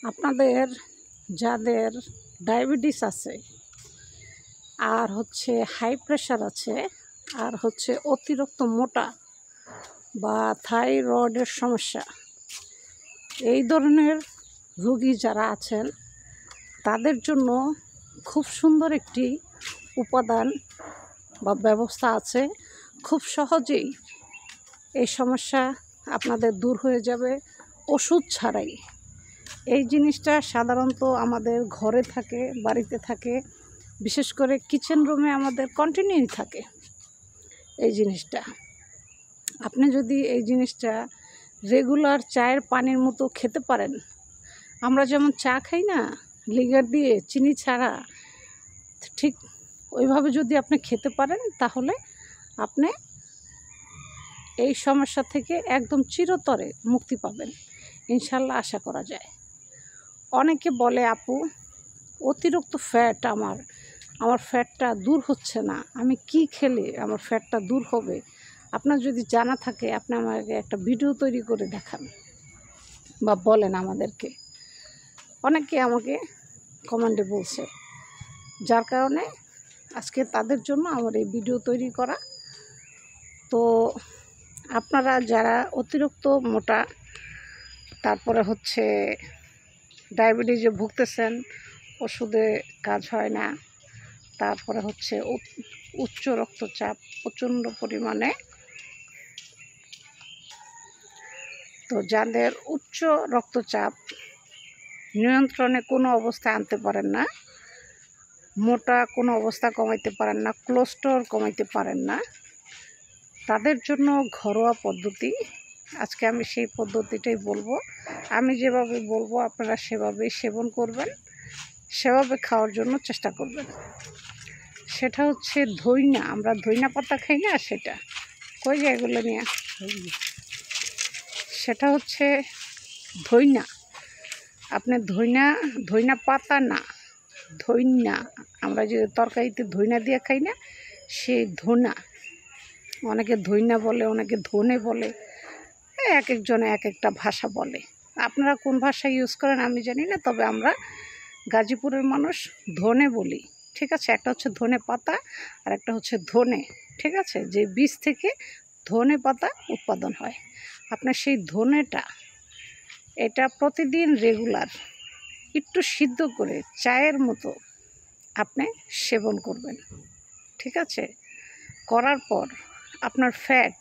আপনাদের যাদের ডায়াবেটিস আছে আর হচ্ছে হাই প্রেশার আছে আর হচ্ছে অতিরিক্ত মোটা বা থাইরয়েডের সমস্যা, এই ধরনের রোগী যারা আছেন তাদের জন্য খুব সুন্দর একটি উপাদান বা ব্যবস্থা আছে। খুব সহজেই এই সমস্যা আপনাদের দূর হয়ে যাবে ওষুধ ছাড়াই। এই জিনিসটা সাধারণত আমাদের ঘরে থাকে, বাড়িতে থাকে, বিশেষ করে কিচেন রুমে আমাদের কন্টিনিউ থাকে। এই জিনিসটা আপনি যদি এই জিনিসটা রেগুলার চায়ের পানির মতো খেতে পারেন, আমরা যেমন চা খাই না লিগার দিয়ে চিনি ছাড়া, ঠিক ওইভাবে যদি আপনি খেতে পারেন তাহলে আপনি এই সমস্যা থেকে একদম চিরতরে মুক্তি পাবেন ইনশাল্লাহ, আশা করা যায়। অনেকে বলে আপু অতিরিক্ত ফ্যাট আমার ফ্যাটটা দূর হচ্ছে না, আমি কি খেলে আমার ফ্যাটটা দূর হবে? আপনার যদি জানা থাকে আপনি আমাকে একটা ভিডিও তৈরি করে দেখান বা বলেন আমাদেরকে। অনেকে আমাকে কমেন্টে বলছে, যার কারণে আজকে তাদের জন্য আমার এই ভিডিও তৈরি করা। তো আপনারা যারা অতিরিক্ত মোটা, তারপরে হচ্ছে ডায়াবেটিসে ভুগতেছেন, ওষুধে কাজ হয় না, তারপরে হচ্ছে উচ্চ রক্তচাপ প্রচণ্ড পরিমাণে, তো যাদের উচ্চ রক্তচাপ নিয়ন্ত্রণে কোনো অবস্থায় আনতে পারেন না, মোটা কোনো অবস্থা কমাইতে পারেন না, কোলেস্টেরল কমাইতে পারেন না, তাদের জন্য ঘরোয়া পদ্ধতি আজকে আমি সেই পদ্ধতিটাই বলবো। আমি যেভাবে বলবো আপনারা সেভাবেই সেবন করবেন, সেভাবে খাওয়ার জন্য চেষ্টা করবেন। সেটা হচ্ছে ধইনা, আমরা ধইনা পাতা খাই না, সেটা কই যায় এগুলো নিয়ে, সেটা হচ্ছে ধইনা। আপনি ধইনা পাতা না, ধইনা, আমরা যে তরকারিতে ধইনা দিয়ে খাই না, সেই ধনা। অনেকে ধইনা বলে, অনেকে ধনে বলে, এক একজনে এক একটা ভাষা বলে। আপনারা কোন ভাষা ইউজ করেন আমি জানি না, তবে আমরা গাজীপুরের মানুষ ধনে বলি, ঠিক আছে। একটা হচ্ছে ধনে পাতা আর একটা হচ্ছে ধনে, ঠিক আছে, যে বীজ থেকে ধনে পাতা উৎপাদন হয়। আপনার সেই ধনেটা, এটা প্রতিদিন রেগুলার একটু সিদ্ধ করে চায়ের মতো আপনি সেবন করবেন, ঠিক আছে। করার পর আপনার ফ্যাট,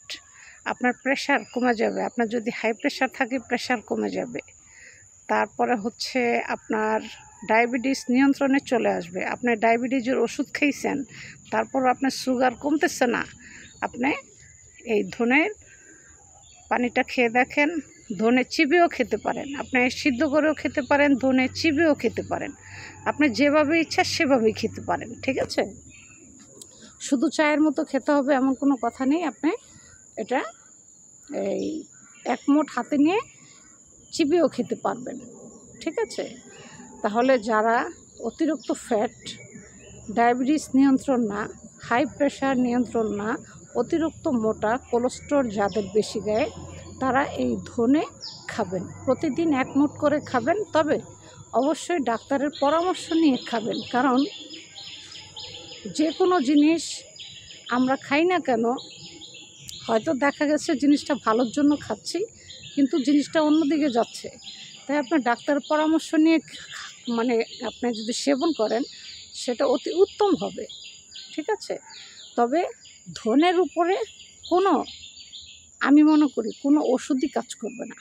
আপনার প্রেশার কমে যাবে। আপনার যদি হাই প্রেশার থাকে প্রেশার কমে যাবে। তারপরে হচ্ছে আপনার ডায়াবেটিস নিয়ন্ত্রণে চলে আসবে। আপনি ডায়াবেটিসের ওষুধ খেয়েছেন, তারপর আপনার সুগার কমতেছে না, আপনি এই ধনের পানিটা খেয়ে দেখেন। ধনে চিবিয়েও খেতে পারেন, আপনি সিদ্ধ করেও খেতে পারেন, ধনে চিবিয়েও খেতে পারেন, আপনি যেভাবে ইচ্ছা সেভাবেই খেতে পারেন, ঠিক আছে। শুধু চায়ের মতো খেতে হবে এমন কোনো কথা নেই। আপনি এটা এই এক মুঠ হাতে নিয়ে চিবিয়েও খেতে পারবেন, ঠিক আছে। তাহলে যারা অতিরিক্ত ফ্যাট, ডায়াবেটিস নিয়ন্ত্রণ না, হাই প্রেশার নিয়ন্ত্রণ না, অতিরিক্ত মোটা, কোলেস্টেরল যাদের বেশি গায়ে, তারা এই ধনে খাবেন। প্রতিদিন এক মুঠ করে খাবেন, তবে অবশ্যই ডাক্তারের পরামর্শ নিয়ে খাবেন। কারণ যে কোনো জিনিস আমরা খাই না কেন, হয়তো দেখা গেছে জিনিসটা ভালোর জন্য খাচ্ছি, কিন্তু জিনিসটা অন্যদিকে যাচ্ছে। তাই আপনার ডাক্তারের পরামর্শ নিয়ে মানে আপনি যদি সেবন করেন সেটা অতি উত্তম হবে, ঠিক আছে। তবে ধনের উপরে কোনো, আমি মনে করি কোনো ওষুধই কাজ করবে না।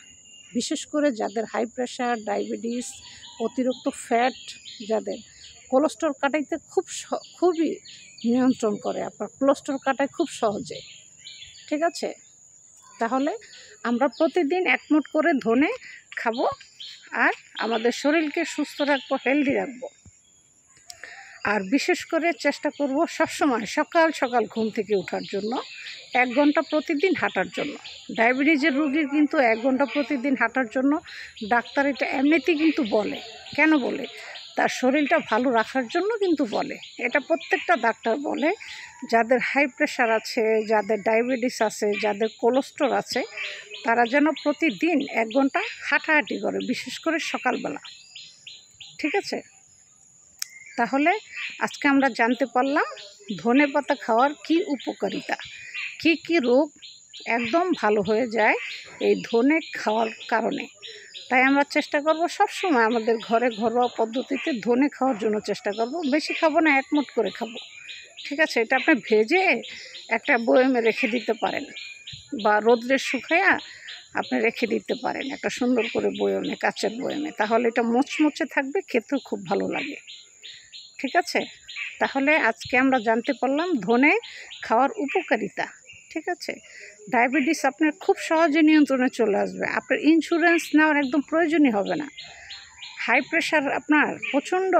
বিশেষ করে যাদের হাই প্রেশার, ডায়াবেটিস, অতিরিক্ত ফ্যাট, যাদের কোলেস্টেরল কাটাইতে খুবই নিয়ন্ত্রণ করে, আপনার কোলেস্টেরল কাটায় খুব সহজে, ঠিক আছে। তাহলে আমরা প্রতিদিন এক মুঠ করে ধনে খাবো আর আমাদের শরীরকে সুস্থ রাখবো, হেলদি রাখবো। আর বিশেষ করে চেষ্টা করব সবসময় সকাল সকাল ঘুম থেকে ওঠার জন্য 1 ঘন্টা প্রতিদিন হাঁটার জন্য। ডায়াবেটিসের রোগীর কিন্তু 1 ঘন্টা প্রতিদিন হাঁটার জন্য ডাক্তার এটা এমনিতেই কিন্তু বলে। কেন বলে? তার শরীরটা ভালো রাখার জন্য কিন্তু বলে। এটা প্রত্যেকটা ডাক্তার বলে, যাদের হাই প্রেশার আছে, যাদের ডায়াবেটিস আছে, যাদের কোলেস্ট্রল আছে, তারা যেন প্রতিদিন 1 ঘন্টা হাঁটাহাঁটি করে, বিশেষ করে সকালবেলা। ঠিক আছে, তাহলে আজকে আমরা জানতে পারলাম ধনেপাতা খাওয়ার কি উপকারিতা, কি রোগ একদম ভালো হয়ে যায় এই ধনে খাওয়ার কারণে। তাই আমরা চেষ্টা করব সবসময় আমাদের ঘরে ঘরোয়া পদ্ধতিতে ধনে খাওয়ার জন্য চেষ্টা করব। বেশি খাবো না, 1 মুঠ করে খাবো। ঠিক আছে, এটা আপনি ভেজে একটা বয়ামে রেখে দিতে পারেন, বা রোদ্রে শুকাইয়া আপনি রেখে দিতে পারেন একটা সুন্দর করে বয়ামে, কাচের বয়ামে। তাহলে এটা মুচমুচে থাকবে, খেতেও খুব ভালো লাগে। ঠিক আছে, তাহলে আজকে আমরা জানতে পারলাম ধনে খাওয়ার উপকারিতা। ঠিক আছে, ডায়াবেটিস আপনার খুব সহজে নিয়ন্ত্রণে চলে আসবে। আপনার ইন্স্যুরেন্স নেওয়ার একদম প্রয়োজনই হবে না। হাই প্রেশার আপনার প্রচণ্ড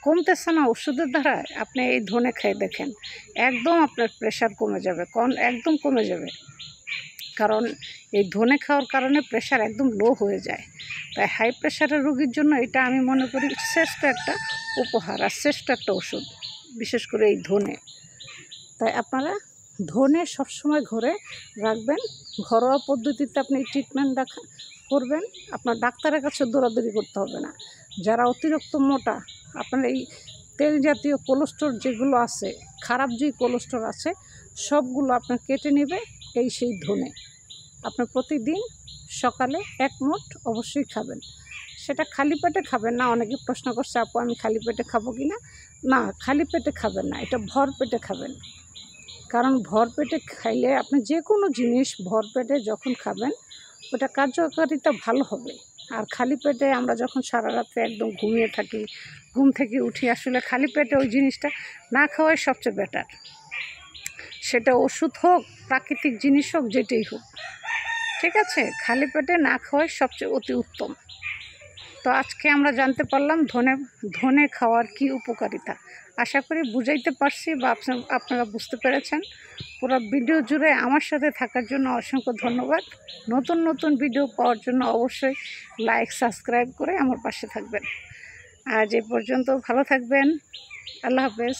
কমতেছে না ওষুধের দ্বারা, আপনি এই ধনে খেয়ে দেখেন, একদম আপনার প্রেশার কমে যাবে, একদম কমে যাবে। কারণ এই ধনে খাওয়ার কারণে প্রেশার একদম লো হয়ে যায়। তাই হাই প্রেশারের রোগীর জন্য এটা আমি মনে করি শ্রেষ্ঠ একটা উপহার আর শ্রেষ্ঠ একটা ওষুধ, বিশেষ করে এই ধনে। তাই আপনারা ধনে সবসময় ঘরে রাখবেন, ঘরোয়া পদ্ধতিতে আপনি ট্রিটমেন্ট করবেন। আপনার ডাক্তারের কাছে দৌড়াদৌড়ি করতে হবে না। যারা অতিরিক্ত মোটা, আপনার এই তেল জাতীয় কোলেস্ট্রল যেগুলো আছে, খারাপ যে কোলেস্ট্রল আছে, সবগুলো আপনার কেটে নেবে সেই ধনে। আপনার প্রতিদিন সকালে 1 মুঠ অবশ্যই খাবেন। সেটা খালি পেটে খাবেন না। অনেকে প্রশ্ন করছে, আপু আমি খালি পেটে খাবো কি না? না, খালি পেটে খাবেন না, এটা ভর পেটে খাবেন। কারণ ভর পেটে খাইলে আপনি যে কোনো জিনিস ভর পেটে যখন খাবেন, ওটা কার্যকারিতা ভালো হবে। আর খালি পেটে আমরা যখন সারা রাত্রে একদম ঘুমিয়ে থাকি, ঘুম থেকে উঠি, আসলে খালি পেটে ওই জিনিসটা না খাওয়াই সবচেয়ে বেটার। সেটা ওষুধ হোক, প্রাকৃতিক জিনিস হোক, যেটাই হোক। ঠিক আছে, খালি পেটে না খাওয়াই সবচেয়ে অতি উত্তম। তো আজকে আমরা জানতে পারলাম ধনে খাওয়ার কি উপকারিতা। আশা করি বুঝাইতে পারছি, বা আপনারা বুঝতে পেরেছেন। পুরো ভিডিও জুড়ে আমার সাথে থাকার জন্য অসংখ্য ধন্যবাদ। নতুন নতুন ভিডিও পাওয়ার জন্য অবশ্যই লাইক, সাবস্ক্রাইব করে আমার পাশে থাকবেন। আজ এ পর্যন্ত, ভালো থাকবেন। আল্লাহ হাফেজ।